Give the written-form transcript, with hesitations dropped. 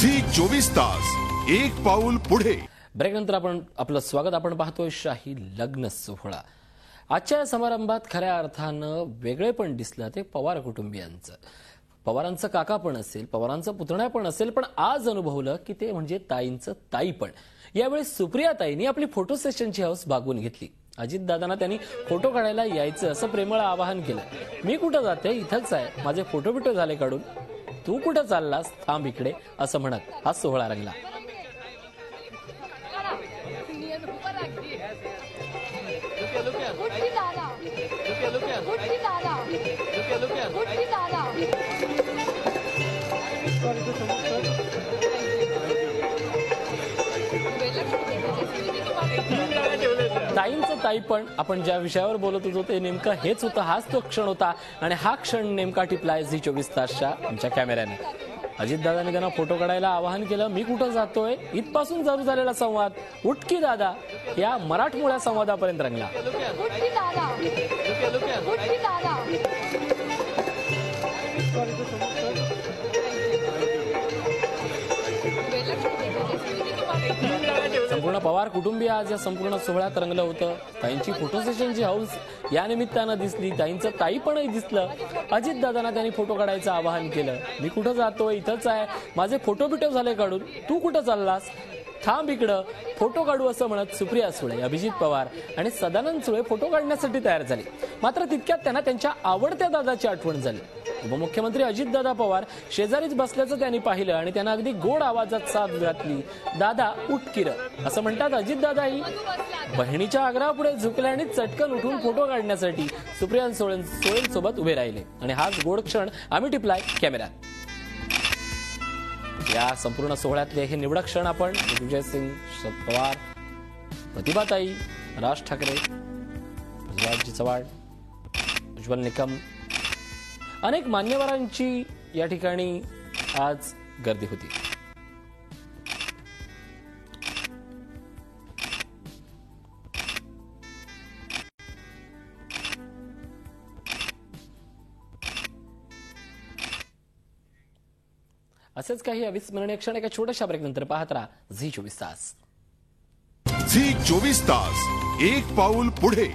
Zee 24 तास एक पाऊल पुढे। ब्रेक नंतर आपलं स्वागत। आपण पाहतोय शाही लग्न सोहळा। आजच्या या समारंभात खऱ्या अर्थानं वेगळेपण दिसलं ते पवार कुटुंबियांचं। पवारांचं काका पण असेल, पवारांचं पुतण्या पण असेल, पण आज अनुभवलं की ते म्हणजे ताईंचं ताईपण। यावेळी सुप्रिया ताईंनी आपली फोटो सेशनची हौस भागवून घेतली। अजितदादांना त्यांनी फोटो काढायला यायचं असं प्रेमळ आवाहन केलं। मी कुठं जाते, इथंच आहे, माझे फोटो बिटो झाले काढून, तू कुठं चाललास, थांब इकडे असं म्हणत हा सोहळा रंगला। ताईंचं ताईपण आपण ज्या विषयावर बोलत होतो ते नेमकं हेच होतं। हाच तो क्षण होता आणि हा क्षण नेमका टिपलाय झी 24 तासच्या आमच्या कॅमेऱ्याने। अजितदादांनी त्यांना फोटो काढायला आवाहन केलं। मी कुठं जातोय इथपासून चालू झालेला संवाद उठकी दादा या मराठमोळ्या संवादापर्यंत रंगला। संपूर्ण पवार कुटुंबीय आज या संपूर्ण सोहळ्यात रंगलं होतं। ताईंची फोटो सेशनची हौस या निमित्तानं दिसली, ताईंचं ताईपणही दिसलं। अजितदादांना त्यांनी फोटो काढायचं आवाहन केलं। मी कुठं जातोय, इथंच आहे, माझे फोटो बिटो झाले काढून, तू कुठं चाललास, थांब इकडं, फोटो काढू असं म्हणत सुप्रिया सुळे, अभिजित पवार आणि सदानंद सुळे फोटो काढण्यासाठी तयार झाले। मात्र तितक्यात त्यांना त्यांच्या आवडत्या दादाची आठवण झाली। उपमुख्यमंत्री अजितदादा पवार शेजारीच बसल्याचं त्यांनी पाहिलं आणि त्यांना अगदी गोड आवाजात साथ घातली। दादा उठ की र असं म्हणतात अजितदादाही बहिणीच्या आग्रहापुढे झुकले आणि चटकन उठून फोटो काढण्यासाठी सुप्रिया सुळेंसोबत उभे राहिले आणि हाच गोड क्षण आम्ही टिपलाय कॅमेऱ्यात। या संपूर्ण सोहळ्यातले हे निवडक क्षण आपण दिग्विजय सिंग, शरद पवार, प्रतिभाताई, राज ठाकरे, राजजी चव्हाण, उज्ज्वल निकम अनेक मान्यवरांची या ठिकाणी आज गर्दी होती। असेच काही अविस्मरणीय क्षण एका छोट्याशा ब्रेक नंतर पाहत राहा झी 24 तास। झी 24 तास एक पाऊल पुढे।